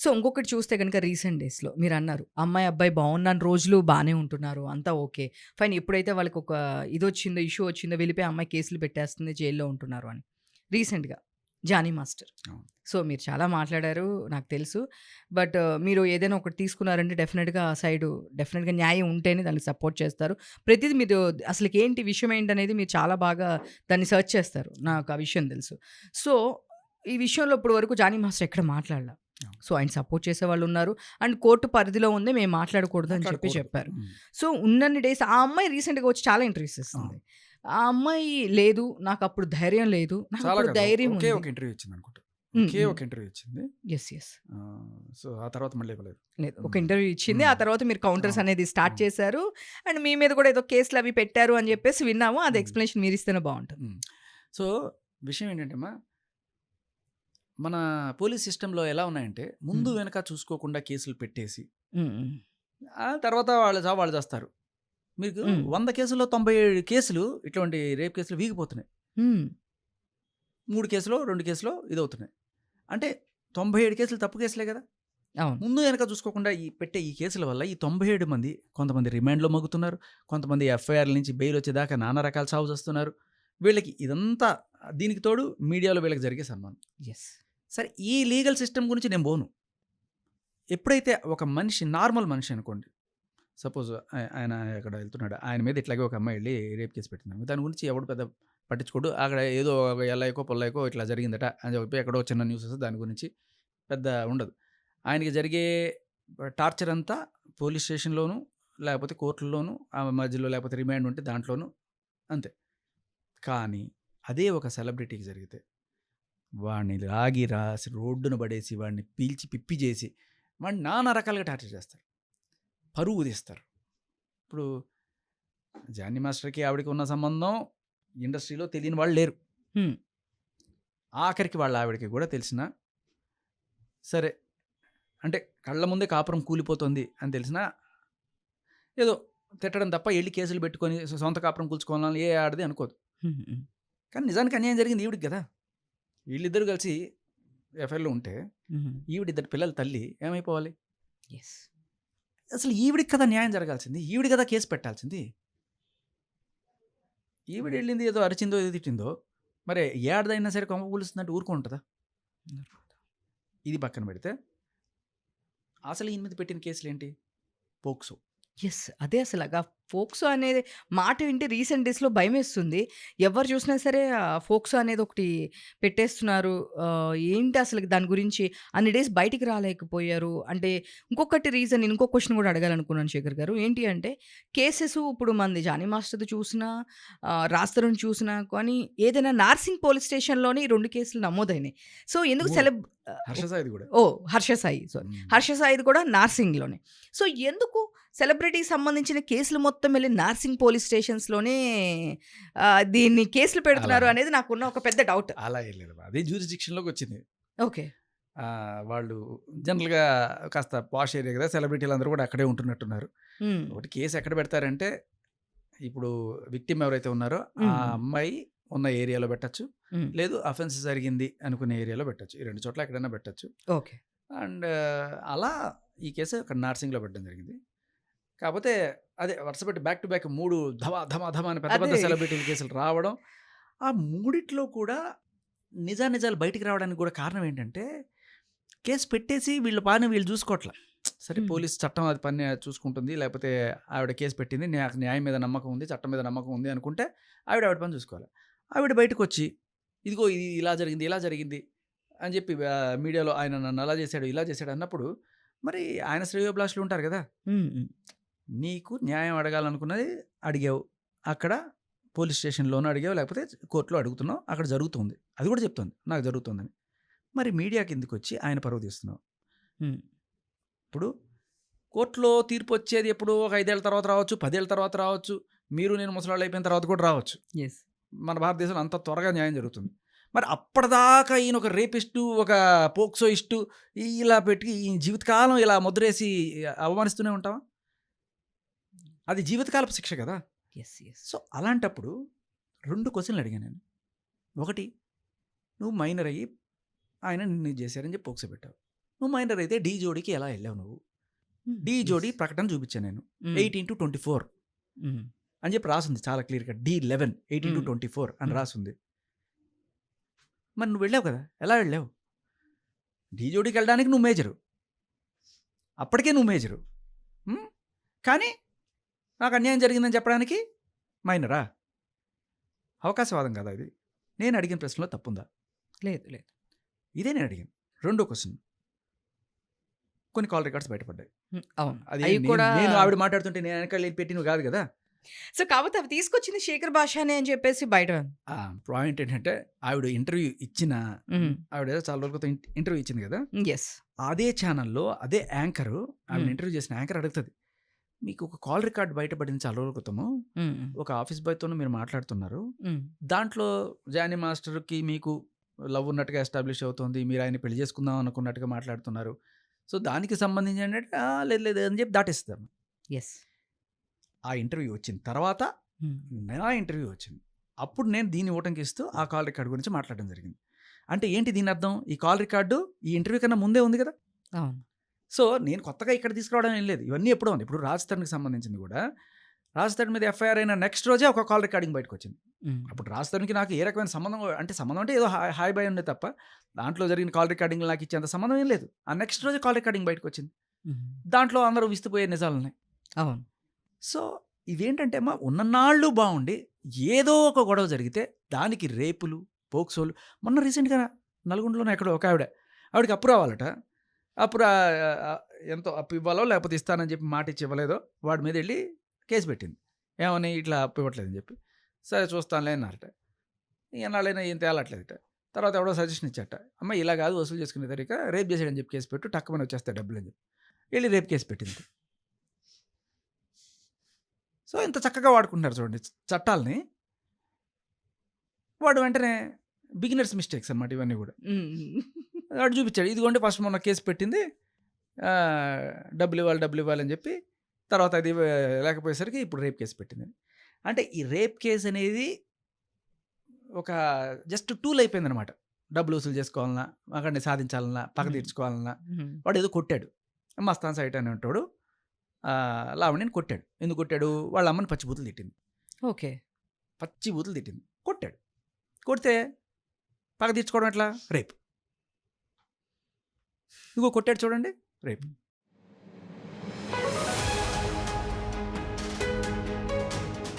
So, ఇంకొకటి చూస్తే గనుక రీసెంట్ డేస్‌లో మీరన్నారు, అమ్మాయి, అబ్బాయి బావున్న రోజులు బానే ఉంటున్నారు. అంతా ఓకే. ఫైన్. ఎప్పుడైతే వాళ్ళకొక ఇదొచ్చిందో, ఇష్యూ వచ్చిందో వెళ్ళిపోయి ఆ అమ్మాయి కేసులు పెట్టేస్తుంది, జైల్‌లో ఉంటున్నారు అని. రీసెంట్‌గా 'జానీ మాస్టర్.' అవును. సో, మీరు చాలా మాట్లాడారు నాకు తెలుసు. బట్ మీరు ఏదైనా ఒకటి తీసుకున్నారంటే డెఫినిట్‌గా ఆ సైడు డెఫినిట్‌గా న్యాయం ఉంటేనే దానికి సపోర్ట్ చేస్తారు. ప్రతీది మీరు అసలకేంటి విషయం ఏంటనేది మీరు చాలా బాగా దాన్ని సెర్చ్ చేస్తారు. నాకు ఆ విషయం తెలుసు. సో, ఈ విషయంలో ఇప్పటి వరకు 'జానీ మాస్టర్' ఎక్కడ మాట్లాడలా. అవును. సో, ఆయన సపోర్ట్ చేసేవాళ్ళున్నారు. అండ్ కోర్ట్ పరిధిలో ఉంది. మేము మాట్లాడకూడదు అని చెప్పి మాట్లాడకూడదు. చెప్పారు. హ్మ్. సో, ఉన్నన్ని డేస్ ఆ అమ్మాయి రీసెంట్‌గా వచ్చి చాలా ఇంటర్వ్యూస్ ఇస్తుంది. అవును. ఆ అమ్మాయి లేదు, నాకప్పుడు ధైర్యం లేదు. చాలా నాకిప్పుడు కాదు. ధైర్యం ఒకే ఉంది. ఒక ఇంటర్వ్యూ ఇచ్చిందనుకుంటా. హ్మ్. ఒకే హ్మ్. ఒక ఇంటర్వ్యూ ఇచ్చింది. యెస్. యెస్. సో, ఆ తర్వాత మళ్ళీ ఇవ్వలేదు. లేదు. ఒక హ్మ్. ఇంటర్వ్యూ ఇచ్చింది. హ్మ్. ఆ తర్వాత మీరు కౌంటర్స్ అవును. అనేది స్టార్ట్ అవును. చేశారు. అండ్ మీ మీద కూడా ఏదో కేసులవి పెట్టారు అని జెప్పేసి విన్నాము. అది హ్మ్. ఎక్స్‌ప్లనేషన్ మీరిస్తేనే బావుంటది. హ్మ్. సో, విషయం ఏంటంటే అమ్మా, మన పోలీస్ సిస్టమ్‌లో ఎలా ఉన్నాయంటే, ముందు హ్మ్. వెనక చూసుకోకుండా కేసులు పెట్టేసి, హ్మ్. హ్మ్. ఆ తర్వాత వాళ్ళ చావు వాళ్ళు చస్తారు. మీకు హ్మ్. 100 కేసుల్లో 97 కేసులు ఇటువంటి రేప్ కేసులు వీగిపోతున్నాయి. హ్మ్. 3 కేసులో, 2 కేసులో ఇదవుతున్నాయి. అంటే 97 కేసులు తప్పు కేసులే గదా! అవును. ముందు వెనక చూసుకోకుండా పెట్టే ఈ కేసుల వల్ల ఈ 97 మంది కొంతమంది రిమాండ్‌లో మగ్గుతున్నారు. కొంతమంది ఎఫ్ఐఆర్‌ల నుంచి బెయిల్ వచ్చేదాకా నానా రకాల చావు చస్తున్నారు. వీళ్ళకి ఇదంతా దీనికి తోడు మీడియాలో వీళ్ళకి జరిగే సన్మానం. యెస్. సరే ఈ లీగల్ సిస్టమ్ గురించి నేను బోను. ఎప్పుడైతే ఒక మనిషి నార్మల్ మనిషి అనుకోండి. సపోజ్ ఆయన ఎక్కడ వెళ్తున్నాడు. ఆయన మీద ఇట్లాగే ఒక అమ్మాయి ఎళ్లి రేప్ కేస్ పెట్టిందనుకో. దాని గురించి ఎవడు పెద్ద పట్టించుకోడు. అక్కడ ఏదో ఎల్లాయికో, పొల్లాయికో ఇట్లా జరిగిందట అని చెప్పి ఎక్కడో చిన్న న్యూస్ వస్తది. దాని గురించి పెద్ద ఉండదు. ఆయనకి జరిగే టార్చర్ అంతా పోలీస్ స్టేషన్‌లోను, లేకపోతే కోర్టుల్లోను, ఆ మధ్యలో లేకపోతే రిమాండ్ ఉంటే దాంట్లోను అంతే. కానీ అదే ఒక సెలబ్రిటీకి జరిగితే వాడిని లాగి రాసి రోడ్డున పడేసి, వాడిని పీల్చి పిప్పి చేసి, వాడిని నానా రకాలుగా టార్చర్ చేస్తారు. పరువు తీస్తారు. ఇప్పుడు 'జానీ మాస్టర్‌కి' ఆవిడకి ఉన్న సంబంధం ఇండస్ట్రీలో తెలియని వాళ్ళు లేరు. హ్మ్. ఆఖరికి వాళ్ళ ఆవిడకి కూడా తెలిసినా సరే, అంటే కళ్ళ ముందే కాపురం కూలిపోతుంది అని తెలిసినా ఏదో తిట్టడం తప్ప ఎళ్లి కేసులు పెట్టుకొని సొంత కాపురం కూల్చుకోవాలని ఏ ఆడది అనుకోదు. హ్మ్. హ్మ్. కానీ నిజానికి అన్యాయం జరిగింది ఈవిడకి గదా! వీళ్ళిద్దరూ కలిసి ఎఫ్ఐఆర్‌లో ఉంటే, హ్మ్. ఈవిడ ఇద్దరు పిల్లల తల్లి ఏమైపోవాలి? యెస్. అసలు ఈవిడకి కదా న్యాయం జరగాల్సింది. ఈవిడ కదా కేస్ పెట్టాల్సింది. ఈవిడెళ్ళింది ఏదో అరిచిందో, ఏదో తిట్టిందో, మరి ఏ ఆడదైనా సరే కొంప కూలుస్తుందంటే ఊరుకుంటదా? ఇది పక్కన పెడితే, అసలు ఈయన మీద పెట్టిన కేసులేంటి? పోక్సో. యెస్. అదే అసలగా ఫోక్సో అనేది మాట వింటే రీసెంట్ డేస్‌లో భయమేస్తుంది. ఎవరు చూసినా సరే ఫోక్సో అనేది ఒకటి పెట్టేస్తున్నారు. ఏంటి అసలు దాని గురించి అన్ని డేస్ బయటికి రాలేకపోయారు. అంటే ఇంకొకటి రీజన్ నేను ఇంకో క్వెషన్ కూడా అడగాలనుకున్నాను శేఖర్ గారు. ఏంటి అంటే కేసెస్ ఇప్పుడు మనది 'జానీ మాస్టర్‌ది' చూసినా, 'రాజ్ తరుణ్' చూసినా కానీ ఏదైనా నార్సింగ్ పోలీస్ స్టేషన్‌లోని 2 కేసులు నమోదయినాయి. సో ఎందుకు 3 ఓ 'హర్ష సాయి'ది గూడా. ఓహ్! 'హర్ష సాయి' సారీ. హ్మ్. 'హర్ష సాయి'ది కూడా నార్సింగ్‌లోనే. సో ఎందుకు సెలబ్రిటీకి సంబంధించిన కేసులు మొత్తం వెళ్లి నార్సింగ్ పోలీస్ స్టేషన్స్‌లోనే దీన్ని కేసులు అలా, పెడుతున్నారు అనేది నాకున్న ఒక పెద్ద డౌట్. అలా ఏం లేదమ్మా. అది జ్యూరిస్డిక్షన్‌లోకొచ్చింది. ఓకే. వాళ్ళు జనరల్‌గా కాస్త పాష్ ఏరియా గదా! సెలబ్రిటీలందరూ గూడా అక్కడే ఉంటున్నట్టున్నారు. హ్మ్. ఒకటి కేస్ ఎక్కడ పెడతారంటే, ఇప్పుడు విక్టిమ్ ఎవరైతే ఉన్నారో, ఆ హ్మ్. అమ్మాయి ఉన్న ఏరియాలో పెట్టొచ్చు. హ్మ్. లేదు అఫెన్స్ జరిగింది అనుకునే ఏరియాలో పెట్టొచ్చు. ఈ 2 చోట్ల ఎక్కడైనా పెట్టొచ్చు. ఓకే. అండ్ అలా ఈ కేసు అక్కడ నార్సింగ్‌లో పెట్టడం జరిగింది. కాపోతే అదే వరుసపెట్టి బ్యాక్ టు బ్యాక్ 3 ధమా, ధమా, ధమా అని పెద్ద పెద్ద అదే. సెలబ్రిటీల కేసులు రావడం. ఆ మూడిట్లో కూడా నిజానిజాలు బయటికి రావడానికి గూడా కారణం ఏంటంటే, కేస్ పెట్టేసి వీళ్ళ పని వీళ్ళు జూసుకోవట్ల. సరే హ్మ్. పోలీస్ చట్టం అది పని చూసుకుంటుంది. లేకపోతే ఆవిడ కేస్ పెట్టింది. నాకు న్యాయం మీద నమ్మకం ఉంది. చట్టం మీద నమ్మకం ఉంది అనుకుంటే ఆవిడ పని చూసుకోవాలి. ఆవిడ బయటకొచ్చి ఇదిగో ఇది ఇలా జరిగింది, ఇలా జరిగింది అని జెప్పి మీడియాలో ఆయన నన్ను అలా జేశాడు, ఇలా జేశాడు అన్నప్పుడు మరి ఆయన శ్రేయోభిలాషులు ఉంటారు గదా! హ్మ్. హ్మ్. నీకు న్యాయం అడగాలనుకున్నది అడిగావు. అక్కడ పోలీస్ స్టేషన్‌లోనో అడిగావు, లేకపోతే కోర్ట్‌లో అడుగుతున్నావు. అక్కడ జరుగుతుంది. అది కూడా చెప్తోంది. నాకు జరుగుతోందని. మరి మీడియాకెందుకొచ్చి ఆయన పరువు తీస్తున్నావు? హ్మ్. ఇప్పుడు కోర్ట్‌లో తీర్పొచ్చేది ఎప్పుడో ఒక 5 ఏళ్ల తర్వాత రావచ్చు, 10 ఏళ్ల తర్వాత రావచ్చు. మీరు నేను ముసలోళ్ళు అయిపోయిన తర్వాత కూడా రావచ్చు. యెస్. మన భారతదేశంలో అంత త్వరగా న్యాయం జరుగుతుంది. మరి అప్పటిదాకా ఈయన ఒక రేపిస్టు, ఒక పోక్సోయిస్టు ఇలా పెట్టి ఈయన జీవితకాలం ఇలా ముద్రేసి అవమానిస్తూనే ఉంటావా? అది జీవితకాలపు శిక్ష కదా! యెస్. యెస్. సో, అలాంటప్పుడు 2 క్వెషన్‌లు అడిగాను నేను. ఒకటి నువ్వు మైనర్ అయ్యి ఆయన నిన్ను ఇది చేశారని చెప్పి పోక్సో పెట్టావు. నువ్వు మైనర్ అయితే డి జోడీకి ఎలా వెళ్ళావు నువ్వు? డి జోడీ ప్రకటన చూపించాను నేను. 18-24 అని చెప్పి రాసుంది చాలా క్లియర్‌గా. D11 18-24 అని రాసుంది. మరి నువ్వు వెళ్ళావు కదా! ఎలా వెళ్ళావు? డి జోడీకి వెళ్ళడానికి నువ్వు మేజరు. అప్పటికే నువ్వు మేజరు. కానీ నాకు అన్యాయం జరిగిందని చెప్పడానికి మైనరా? అవకాశవాదం కదా ఇది. నేను అడిగిన ప్రశ్నలో తప్పుందా? లేదు లేదు. ఇదే నేను అడిగాను. రెండో క్వశ్చన్. కొన్ని కాల్ రికార్డ్స్ బయటపడ్డాయి. అవును. అది అవి కూడా నేను ఆవిడ మాట్లాడుతుంటే నేను వెనకాల పెట్టినవి కాదు కదా! సో, కాకపోతే అవి తీసుకొచ్చింది శేఖర్ భాషానే అని చెప్పేసి బయట. పాయింట్ ఏంటంటే ఆవిడ ఇంటర్వ్యూ ఇచ్చిన ఆవిడ చాలా రోజుల క్రితం ఇంటర్వ్యూ ఇచ్చింది కదా! యెస్. అదే ఛానల్‌లో అదే యాంకరు ఆవిడ ఇంటర్వ్యూ చేసిన యాంకర్ అడుగుతది. మీకు ఒక కాల్ రికార్డ్ బయటపడింది చాలా రోజుల క్రితము. ఒక ఆఫీస్ బాయ్‌తోను మీరు మాట్లాడుతున్నారు. దాంట్లో జానీ మాస్టర్‌కి మీకు లవ్ ఉన్నట్టుగా ఎస్టాబ్లిష్ అవుతుంది. మీరు ఆయన పెళ్లి చేసుకుందాం అనుకున్నట్టుగా మాట్లాడుతున్నారు. సో, దానికి సంబంధించి ఏంటంటే లేదు లేదు అని చెప్పి దాటేస్తాం. యెస్. ఆ ఇంటర్వ్యూ వచ్చిన తర్వాత నా ఇంటర్వ్యూ వచ్చింది. అప్పుడు నేను దీన్ని ఊటంకిస్తూ ఆ కాల్ రికార్డ్ గురించి మాట్లాడడం జరిగింది. అంటే ఏంటి దీని అర్థం? ఈ కాల్ రికార్డు ఈ ఇంటర్వ్యూ కన్నా ముందే ఉంది కదా! అవును. సో, నేను కొత్తగా ఇక్కడ తీసుకురావడం ఏం లేదు. ఇవన్నీ ఎప్పుడో ఉంది. ఇప్పుడు రాజ్ తరుణ్‌కి సంబంధించింది కూడా రాజ్ తరుణ్ మీద ఎఫ్ఐఆర్ అయిన నెక్స్ట్ రోజే ఒక కాల్ రికార్డింగ్ బయటకొచ్చింది. అప్పుడు రాజ్ తరుణ్‌కి నాకు ఏ రకమైన సంబంధం అంటే ఏదో హాయ్ బాయ్ ఉండే తప్ప దాంట్లో జరిగిన కాల్ రికార్డింగ్‌లు నాకు ఇచ్చేంత సంబంధం ఏం లేదు. ఆ నెక్స్ట్ రోజే కాల్ రికార్డింగ్ బయటకొచ్చింది. దాంట్లో అందరూ విస్తుపోయే నిజాలున్నాయి. అవును. సో, ఇదేంటంటే ఉన్నన్నాళ్ళు బావుండి ఏదో ఒక గొడవ జరిగితే దానికి రేపులు, పోక్సోలు మొన్న రీసెంట్‌గా నల్గొండలోనే ఎక్కడో ఒక ఆవిడకి అప్పు రావాలట. అప్పుడు ఎంతో అప్పు ఇవ్వాలో లేకపోతే ఇస్తానని చెప్పి మాట ఇచ్చి ఇవ్వలేదో వాడి మీద వెళ్ళి కేసు పెట్టింది. ఏమని ఇట్లా అప్పు ఇవ్వట్లేదని చెప్పి. సరే చూస్తానులే అన్నారట. ఎన్నాళ్ళైనా ఏం తేలట్లేదట. తర్వాత ఎవడో సజెషన్ ఇచ్చాట. అమ్మ ఇలా కాదు వసూలు చేసుకునే తరిక రేప్ చేసాడని చెప్పి కేసు పెట్టు టక్కుమని వచ్చేస్తాయి డబ్బులు అని చెప్పి వెళ్ళి రేప్ కేసు పెట్టింది. సో, ఇంత చక్కగా వాడుకుంటున్నారు చూడండి చట్టాలని. వాడు వెంటనే బిగినర్స్ మిస్టేక్స్ అనమాట ఇవన్నీ కూడా. వాడు చూపించాడు. ఇదిగోండి ఫస్ట్ మొన్న కేసు పెట్టింది. డబ్బులు ఇవ్వాలి అని చెప్పి తర్వాత అది లేకపోయేసరికి ఇప్పుడు రేప్ కేసు పెట్టింది. అంటే ఈ రేప్ కేసు అనేది ఒక జస్ట్ టూల్ అయిపోయిందనమాట. డబ్బులు వసూలు చేసుకోవాలన్నా, అక్కడిని సాధించాలన్నా, పగ తీర్చుకోవాలన్నా. వాడు ఏదో కొట్టాడు. మస్తాన్ సైట్ అని ఉంటాడు. లావణ్యని కొట్టాడు. ఎందుకు కొట్టాడు? వాళ్ళ అమ్మని పచ్చి బూతులు తిట్టింది. ఓకే. పచ్చి బూతులు తిట్టింది. కొట్టాడు. కొడితే పగ తీర్చుకోవడం ఎట్లా? రేప్. ఇదిగో కొట్టాడు చూడండి రేప్.